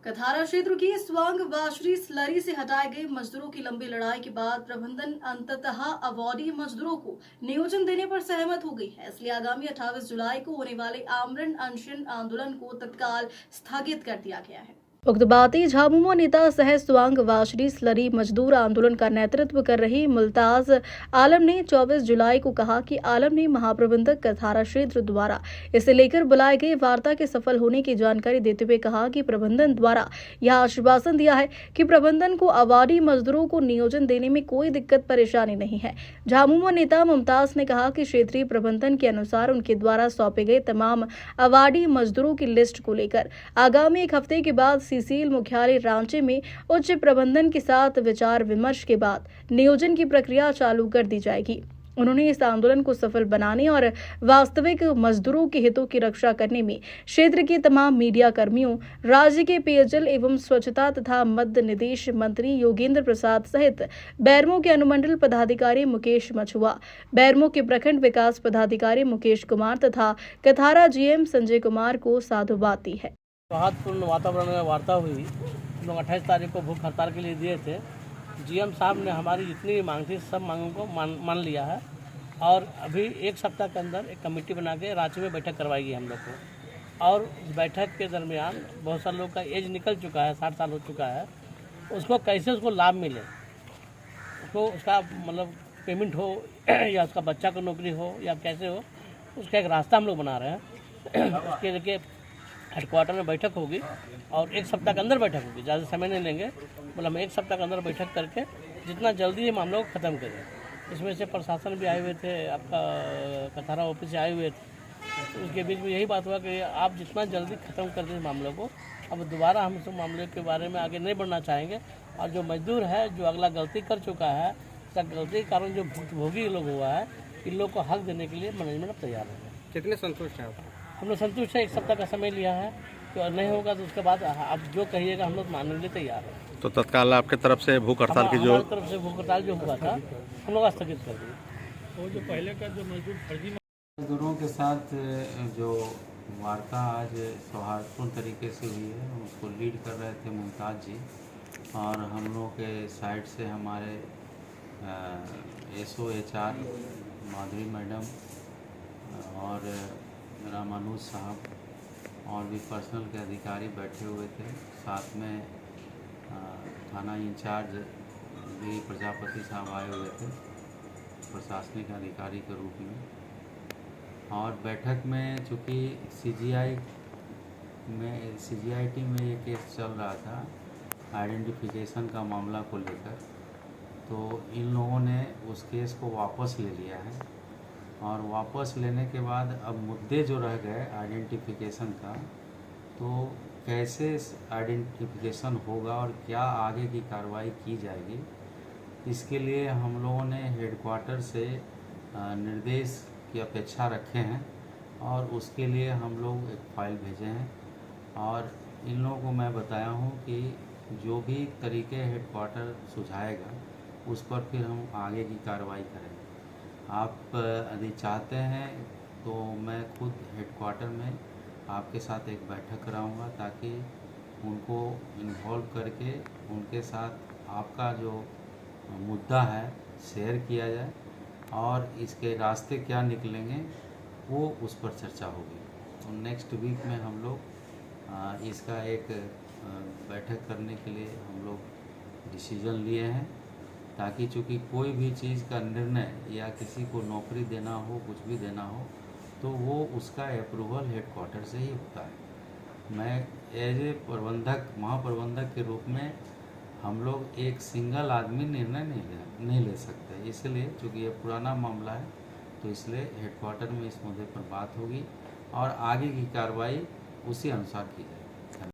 कथारा क्षेत्र की स्वांग वाशरी स्लरी से हटाए गए मजदूरों की लंबी लड़ाई के बाद प्रबंधन अंततः अवॉर्डी मजदूरों को नियोजन देने पर सहमत हो गई है। इसलिए आगामी 28 जुलाई को होने वाले आमरण अनशन आंदोलन को तत्काल स्थगित कर दिया गया है। उक्त बातें झामुमो नेता सह स्वांग वाशरी स्लरी मजदूर आंदोलन का नेतृत्व कर रही मुल्ताज आलम ने 24 जुलाई को कहा कि आलम ने महाप्रबंधक कथारा क्षेत्र द्वारा इसे लेकर बुलाए गए वार्ता के सफल होने की जानकारी देते हुए कहा कि प्रबंधन द्वारा यह आश्वासन दिया है कि प्रबंधन को अवार्डी मजदूरों को नियोजन देने में कोई दिक्कत परेशानी नहीं है। झामुमो नेता मुमताज ने कहा कि क्षेत्रीय प्रबंधन के अनुसार उनके द्वारा सौंपे गए तमाम अवार्डी मजदूरों की लिस्ट को लेकर आगामी एक हफ्ते के बाद सीसीएल मुख्यालय रांची में उच्च प्रबंधन के साथ विचार विमर्श के बाद नियोजन की प्रक्रिया चालू कर दी जाएगी। उन्होंने इस आंदोलन को सफल बनाने और वास्तविक मजदूरों के हितों की रक्षा करने में क्षेत्र के तमाम मीडिया कर्मियों, राज्य के पेयजल एवं स्वच्छता तथा मध्य निदेश मंत्री योगेंद्र प्रसाद सहित बैरमो के अनुमंडल पदाधिकारी मुकेश मछुआ, बैरमो के प्रखंड विकास पदाधिकारी मुकेश कुमार तथा कथारा जीएम संजय कुमार को साधुवाद दी है। सौहार्दपूर्ण वातावरण में वार्ता हुई। हम लोग 28 तारीख को भूख हड़ताल के लिए दिए थे। जीएम साहब ने हमारी जितनी भी मांग थी सब मांगों को मान लिया है और अभी एक सप्ताह के अंदर एक कमेटी बना के रांची में बैठक करवाएगी हम लोग को। और उस बैठक के दरमियान बहुत सारे लोग का एज निकल चुका है, 60 साल हो चुका है, उसको कैसे उसको लाभ मिले, उसको उसका मतलब पेमेंट हो या उसका बच्चा को नौकरी हो या कैसे हो, उसका एक रास्ता हम लोग बना रहे हैं। उसके लिए हेडक्वार्टर में बैठक होगी और एक सप्ताह के अंदर बैठक होगी, ज़्यादा समय नहीं लेंगे। मतलब हम एक सप्ताह के अंदर बैठक करके जितना जल्दी ये मामलों को ख़त्म करें। इसमें से प्रशासन भी आए हुए थे, आपका कथारा ऑफिस से आए हुए थे। तो उसके बीच में यही बात हुआ कि आप जितना जल्दी ख़त्म कर दें मामलों को, अब दोबारा हम सब मामले के बारे में आगे नहीं बढ़ना चाहेंगे। और जो मजदूर है जो अगला गलती कर चुका है, उसका गलती के कारण जो भुक्तभोगी लोग हुआ है, इन लोग को हक देने के लिए मैनेजमेंट तैयार है। कितने संतुष्ट हैं आप? हम लोग संतुष्ट है। एक सप्ताह का समय लिया है, तो नहीं होगा तो उसके बाद आप जो कहिएगा हम लोग मानने के लिए तैयार हैं। तो तत्काल आपके तरफ से भूख हड़ताल की जो हमारी तरफ से भूख हड़ताल जो हुआ था हम लोग स्थगित कर दिए। और जो पहले का जो मजदूरों के साथ जो वार्ता आज सौहार्दपूर्ण तरीके से हुई है, उसको लीड कर रहे थे मुमताज जी और हम लोगों के साइड से हमारे SOHR माधुरी मैडम और रामानुज साहब और भी पर्सनल के अधिकारी बैठे हुए थे। साथ में थाना इंचार्ज भी प्रजापति साहब आए हुए थे प्रशासनिक अधिकारी के रूप में। और बैठक में चूँकि CGIT में ये केस चल रहा था आइडेंटिफिकेशन का मामला को लेकर, तो इन लोगों ने उस केस को वापस ले लिया है। और वापस लेने के बाद अब मुद्दे जो रह गए आइडेंटिफिकेशन का, तो कैसे आइडेंटिफिकेशन होगा और क्या आगे की कार्रवाई की जाएगी, इसके लिए हम लोगों ने हेडक्वार्टर से निर्देश की अपेक्षा रखे हैं और उसके लिए हम लोग एक फ़ाइल भेजे हैं। और इन लोगों को मैं बताया हूँ कि जो भी तरीके हेडक्वार्टर सुझाएगा उस पर फिर हम आगे की कार्रवाई करेंगे। आप यदि चाहते हैं तो मैं खुद हेडक्वार्टर में आपके साथ एक बैठक कराऊंगा ताकि उनको इन्वॉल्व करके उनके साथ आपका जो मुद्दा है शेयर किया जाए और इसके रास्ते क्या निकलेंगे वो उस पर चर्चा होगी। तो नेक्स्ट वीक में हम लोग इसका एक बैठक करने के लिए हम लोग डिसीजन लिए हैं, ताकि चूँकि कोई भी चीज़ का निर्णय या किसी को नौकरी देना हो, कुछ भी देना हो, तो वो उसका अप्रूवल हेडक्वार्टर से ही होता है। मैं एज ए प्रबंधक, महाप्रबंधक के रूप में हम लोग एक सिंगल आदमी निर्णय नहीं ले सकते। इसलिए चूँकि ये पुराना मामला है तो इसलिए हेडक्वार्टर में इस मुद्दे पर बात होगी और आगे की कार्रवाई उसी अनुसार की जाएगी।